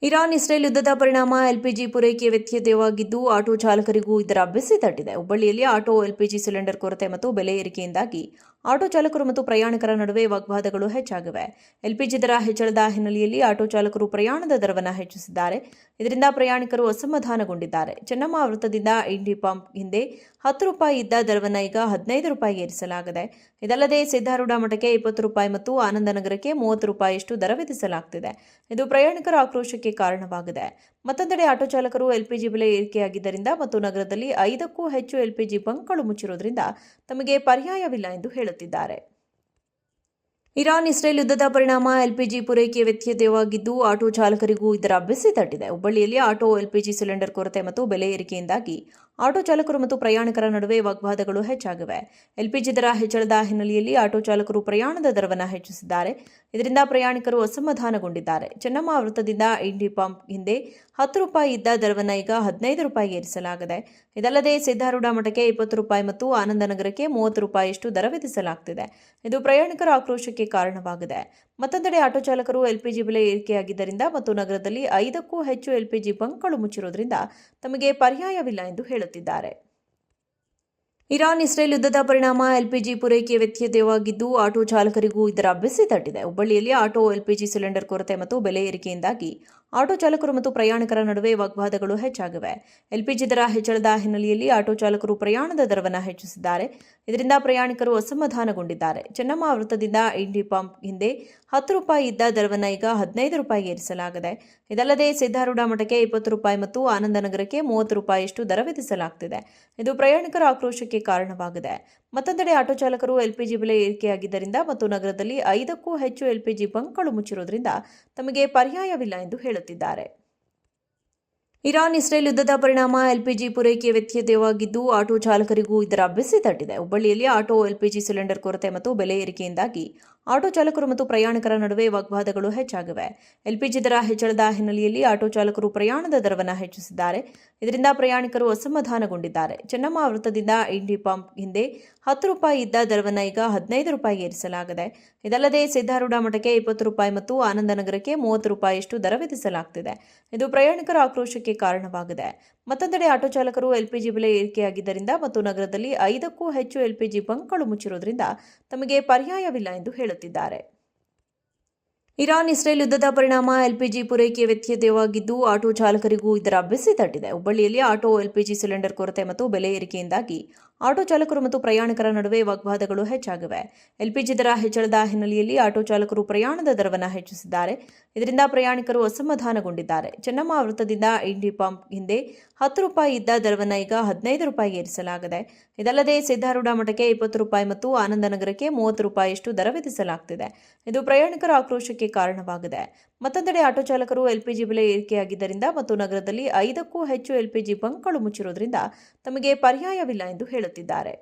Iran-Israel ಯುದ್ಧದ ಪರಿಣಾಮ LPG ಪೂರೈಕೆ ವ್ಯತ್ಯಯವಾಗಿದ್ದು ಆಟೋ ಚಾಲಕರಿಗೂ ಇದರ ಬಿಸಿ ತಟ್ಟಿದೆ. ಹುಬ್ಬಳ್ಳಿಯಲ್ಲಿ ಆಟೋ ಎಲ್ಪಿಜಿ ಸಿಲಿಂಡರ್ ಕೊರತೆ ಮತ್ತು ಬೆಲೆ ಏರಿಕೆಯಿಂದಾಗಿ ಆಟೋ ಚಾಲಕರು ಮತ್ತು ಪ್ರಯಾಣಿಕರ ನಡುವೆ ವಾಗ್ವಾದಗಳು ಹೆಚ್ಚಾಗಿವೆ. ಎಲ್ಪಿಜಿ ದರ ಹೆಚ್ಚಳದ ಹಿನ್ನೆಲೆಯಲ್ಲಿ ಆಟೋ ಚಾಲಕರು ಪ್ರಯಾಣದ ದರವನ್ನು ಹೆಚ್ಚಿಸಿದ್ದಾರೆ. ಇದರಿಂದ ಪ್ರಯಾಣಿಕರು ಅಸಮಾಧಾನಗೊಂಡಿದ್ದಾರೆ. ಚೆನ್ನಮ್ಮ ವೃತ್ತದಿಂದ ಇಂಡಿ ಪಂಪ್ ಹಿಂದೆ ₹10 ಇದ್ದ ದರವನ್ನು ಈಗ ₹15 ಏರಿಸಲಾಗಿದೆ. ಇದಲ್ಲದೆ ಸಿದ್ದಾರೂಢ ಮಠಕ್ಕೆ ₹20 ಮತ್ತು ಆನಂದನಗರಕ್ಕೆ ₹30 ದರ ವಿಧಿಸಲಾಗುತ್ತಿದೆ. ಇದು ಪ್ರಯಾಣಿಕರ ಆಕ್ರೋಶಕ್ಕೆ ಕಾರಣವಾಗಿದೆ. ಮತ್ತೊಂದೆಡೆ ಆಟೋ ಚಾಲಕರು ಎಲ್ಪಿಜಿ ಬೆಲೆ ಏರಿಕೆಯಾಗಿದ್ದರಿಂದ ಮತ್ತು ನಗರದಲ್ಲಿ 5ಕ್ಕೂ ಹೆಚ್ಚು ಎಲ್ಪಿಜಿ ಬಂಕ್ಗಳು ಮುಚ್ಚಿರುವುದರಿಂದ ತಮಗೆ ಪರ್ಯಾಯವಿಲ್ಲ ಎಂದು ಹೇಳುತ್ತಿದ್ದಾರೆ. ಇರಾನ್-ಇಸ್ರೇಲ್ ಯುದ್ಧದ ಪರಿಣಾಮ ಎಲ್ಪಿಜಿ ಪೂರೈಕೆ ವ್ಯತ್ಯಯವಾಗಿದ್ದು ಆಟೋ ಚಾಲಕರಿಗೂ ಇದರ ಬಿಸಿ ತಟ್ಟಿದೆ. ಹುಬ್ಬಳ್ಳಿಯಲ್ಲಿ ಆಟೋ ಎಲ್ಪಿಜಿ ಸಿಲಿಂಡರ್ ಕೊರತೆ ಮತ್ತು ಬೆಲೆ ಏರಿಕೆಯಿಂದಾಗಿ ಆಟೋ ಚಾಲಕರು ಮತ್ತು ಪ್ರಯಾಣಿಕರ ನಡುವೆ ವಾಗ್ವಾದಗಳು ಹೆಚ್ಚಾಗಿವೆ. ಎಲ್ಪಿಜಿ ದರ ಹೆಚ್ಚಳದ ಹಿನ್ನೆಲೆಯಲ್ಲಿ ಆಟೋ ಚಾಲಕರು ಪ್ರಯಾಣದ ದರವನ್ನು ಹೆಚ್ಚಿಸಿದ್ದಾರೆ. ಇದರಿಂದ ಪ್ರಯಾಣಿಕರು ಅಸಮಾಧಾನಗೊಂಡಿದ್ದಾರೆ. ಚೆನ್ನಮ್ಮ ವೃತ್ತದಿಂದ ಇಂಡಿ ಪಂಪ್ ಹಿಂದೆ ₹10 ಇದ್ದ ದರವನ್ನು ಈಗ ₹15 ಏರಿಸಲಾಗಿದೆ. ಇದಲ್ಲದೆ ಸಿದ್ದಾರೂಢ ಮಠಕ್ಕೆ ₹20 ಮತ್ತು ಆನಂದನಗರಕ್ಕೆ ₹30 ದರ ವಿಧಿಸಲಾಗುತ್ತಿದೆ. ಇದು ಪ್ರಯಾಣಿಕರ ಆಕ್ರೋಶಕ್ಕೆ ಕಾರಣವಾಗಿದೆ. ಮತ್ತೊಂದೆಡೆ ಆಟೋ ಚಾಲಕರು ಎಲ್ಪಿಜಿ ಬೆಲೆ ಏರಿಕೆಯಾಗಿದ್ದರಿಂದ ಮತ್ತು ನಗರದಲ್ಲಿ 5ಕ್ಕೂ ಹೆಚ್ಚು ಎಲ್ಪಿಜಿ ಬಂಕ್ಗಳು ಮುಚ್ಚಿರುವುದರಿಂದ ತಮಗೆ ಪರ್ಯಾಯವಿಲ್ಲ ಎಂದು ಹೇಳುತ್ತಿದ್ದಾರೆ. ಇರಾನ್-ಇಸ್ರೇಲ್ ಯುದ್ಧದ ಪರಿಣಾಮ ಎಲ್ಪಿಜಿ ಪೂರೈಕೆ ವ್ಯತ್ಯಯವಾಗಿದ್ದು ಆಟೋ ಚಾಲಕರಿಗೂ ಇದರ ಬಿಸಿ ತಟ್ಟಿದೆ. ಹುಬ್ಬಳ್ಳಿಯಲ್ಲಿ ಆಟೋ ಎಲ್ಪಿಜಿ ಸಿಲಿಂಡರ್ ಕೊರತೆ ಮತ್ತು ಬೆಲೆ ಏರಿಕೆಯಿಂದಾಗಿ ಆಟೋ ಚಾಲಕರು ಮತ್ತು ಪ್ರಯಾಣಿಕರ ನಡುವೆ ವಾಗ್ವಾದಗಳು ಹೆಚ್ಚಾಗಿವೆ. ಎಲ್ಪಿಜಿ ದರ ಹೆಚ್ಚಳದ ಹಿನ್ನೆಲೆಯಲ್ಲಿ ಆಟೋ ಚಾಲಕರು ಪ್ರಯಾಣದ ದರವನ್ನು ಹೆಚ್ಚಿಸಿದ್ದಾರೆ. ಇದರಿಂದ ಪ್ರಯಾಣಿಕರು ಅಸಮಾಧಾನಗೊಂಡಿದ್ದಾರೆ. ಚೆನ್ನಮ್ಮ ವೃತ್ತದಿಂದ ಇಂಡಿ ಪಂಪ್ ಹಿಂದೆ ₹10 ಇದ್ದ ದರವನ್ನು ಈಗ ₹15 ಏರಿಸಲಾಗಿದೆ. ಇದಲ್ಲದೆ ಸಿದ್ದಾರೂಢ ಮಠಕ್ಕೆ ₹20 ಮತ್ತು ಆನಂದನಗರಕ್ಕೆ ₹30 ದರ ವಿಧಿಸಲಾಗುತ್ತಿದೆ. ಇದು ಪ್ರಯಾಣಿಕರ ಆಕ್ರೋಶಕ್ಕೆ ಕಾರಣವಾಗಿದೆ. ಮತ್ತೊಂದೆಡೆ ಆಟೋ ಚಾಲಕರು ಎಲ್ಪಿಜಿ ಬೆಲೆ ಏರಿಕೆಯಾಗಿದ್ದರಿಂದ ಮತ್ತು ನಗರದಲ್ಲಿ 5ಕ್ಕೂ ಹೆಚ್ಚು ಎಲ್ಪಿಜಿ ಬಂಕ್ಗಳು ಮುಚ್ಚಿರುವುದರಿಂದ ತಮಗೆ ಪರ್ಯಾಯವಿಲ್ಲ ಎಂದು ಹೇಳುತ್ತಿದ್ದಾರೆ. ಇರಾನ್-ಇಸ್ರೇಲ್ ಯುದ್ಧದ ಪರಿಣಾಮ ಎಲ್ಪಿಜಿ ಪೂರೈಕೆ ವ್ಯತ್ಯಯವಾಗಿದ್ದು ಆಟೋ ಚಾಲಕರಿಗೂ ಇದರ ಬಿಸಿ ತಟ್ಟಿದೆ. ಹುಬ್ಬಳ್ಳಿಯಲ್ಲಿ ಆಟೋ ಎಲ್ಪಿಜಿ ಸಿಲಿಂಡರ್ ಕೊರತೆ ಮತ್ತು ಬೆಲೆ ಏರಿಕೆಯಿಂದಾಗಿ ಆಟೋ ಚಾಲಕರು ಮತ್ತು ಪ್ರಯಾಣಿಕರ ನಡುವೆ ವಾಗ್ವಾದಗಳು ಹೆಚ್ಚಾಗಿವೆ. ಎಲ್ಪಿಜಿ ದರ ಹೆಚ್ಚಳದ ಹಿನ್ನೆಲೆಯಲ್ಲಿ ಆಟೋ ಚಾಲಕರು ಪ್ರಯಾಣದ ದರವನ್ನು ಹೆಚ್ಚಿಸಿದ್ದಾರೆ. ಇದರಿಂದ ಪ್ರಯಾಣಿಕರು ಅಸಮಾಧಾನಗೊಂಡಿದ್ದಾರೆ. ಚೆನ್ನಮ್ಮ ವೃತ್ತದಿಂದ ಇಂಡಿ ಪಂಪ್ ಹಿಂದೆ ₹10 ಇದ್ದ ದರವನ್ನು ಈಗ ₹15 ಏರಿಸಲಾಗಿದೆ. ಇದಲ್ಲದೆ ಸಿದ್ದಾರೂಢ ಮಠಕ್ಕೆ ₹20 ಮತ್ತು ಆನಂದನಗರಕ್ಕೆ ₹30 ದರ ವಿಧಿಸಲಾಗುತ್ತಿದೆ. ಇದು ಪ್ರಯಾಣಿಕರ ಆಕ್ರೋಶಕ್ಕೆ ಕಾರಣವಾಗಿದೆ. ಮತ್ತೊಂದೆಡೆ ಆಟೋ ಚಾಲಕರು ಎಲ್ಪಿಜಿ ಬೆಲೆ ಏರಿಕೆಯಾಗಿದ್ದರಿಂದ ಮತ್ತು ನಗರದಲ್ಲಿ 5ಕ್ಕೂ ಹೆಚ್ಚು ಎಲ್ಪಿಜಿ ಬಂಕ್ಗಳು ಮುಚ್ಚಿರುವುದರಿಂದ ತಮಗೆ ಪರ್ಯಾಯವಿಲ್ಲ ಎಂದು ಹೇಳುತ್ತಿದ್ದಾರೆ. ಇರಾನ್-ಇಸ್ರೇಲ್ ಯುದ್ಧದ ಪರಿಣಾಮ ಎಲ್ಪಿಜಿ ಪೂರೈಕೆ ವ್ಯತ್ಯಯವಾಗಿದ್ದು ಆಟೋ ಚಾಲಕರಿಗೂ ಇದರ ಬಿಸಿ ತಟ್ಟಿದೆ. ಹುಬ್ಬಳ್ಳಿಯಲ್ಲಿ ಆಟೋ ಎಲ್ಪಿಜಿ ಸಿಲಿಂಡರ್ ಕೊರತೆ ಮತ್ತು ಬೆಲೆ ಏರಿಕೆಯಿಂದಾಗಿ ಆಟೋ ಚಾಲಕರು ಮತ್ತು ಪ್ರಯಾಣಿಕರ ನಡುವೆ ವಾಗ್ವಾದಗಳು ಹೆಚ್ಚಾಗಿವೆ. ಎಲ್ಪಿಜಿ ದರ ಹೆಚ್ಚಳದ ಹಿನ್ನೆಲೆಯಲ್ಲಿ ಆಟೋ ಚಾಲಕರು ಪ್ರಯಾಣದ ದರವನ್ನು ಹೆಚ್ಚಿಸಿದ್ದಾರೆ. ಇದರಿಂದ ಪ್ರಯಾಣಿಕರು ಅಸಮಾಧಾನಗೊಂಡಿದ್ದಾರೆ. ಚೆನ್ನಮ್ಮ ವೃತ್ತದಿಂದ ಇಂಡಿ ಪಂಪ್ ಹಿಂದೆ ₹10 ಇದ್ದ ದರವನ್ನು ಈಗ ₹15 ಏರಿಸಲಾಗಿದೆ. ಇದಲ್ಲದೆ ಸಿದ್ದಾರೂಢ ಮಠಕ್ಕೆ ₹20 ಮತ್ತು ಆನಂದನಗರಕ್ಕೆ ₹30 ದರ ವಿಧಿಸಲಾಗುತ್ತಿದೆ. ಇದು ಪ್ರಯಾಣಿಕರ ಆಕ್ರೋಶಕ್ಕೆ ಕಾರಣವಾಗಿದೆ. ಮತ್ತೊಂದೆಡೆ ಆಟೋ ಚಾಲಕರು ಎಲ್ಪಿಜಿ ಬೆಲೆ ಏರಿಕೆಯಾಗಿದ್ದರಿಂದ ಮತ್ತು ನಗರದಲ್ಲಿ 5ಕ್ಕೂ ಹೆಚ್ಚು ಎಲ್ಪಿಜಿ ಬಂಕ್ಗಳು ಮುಚ್ಚಿರುವುದರಿಂದ ತಮಗೆ ಪರ್ಯಾಯವಿಲ್ಲ ಎಂದು ಹೇಳುತ್ತಿದ್ದಾರೆ.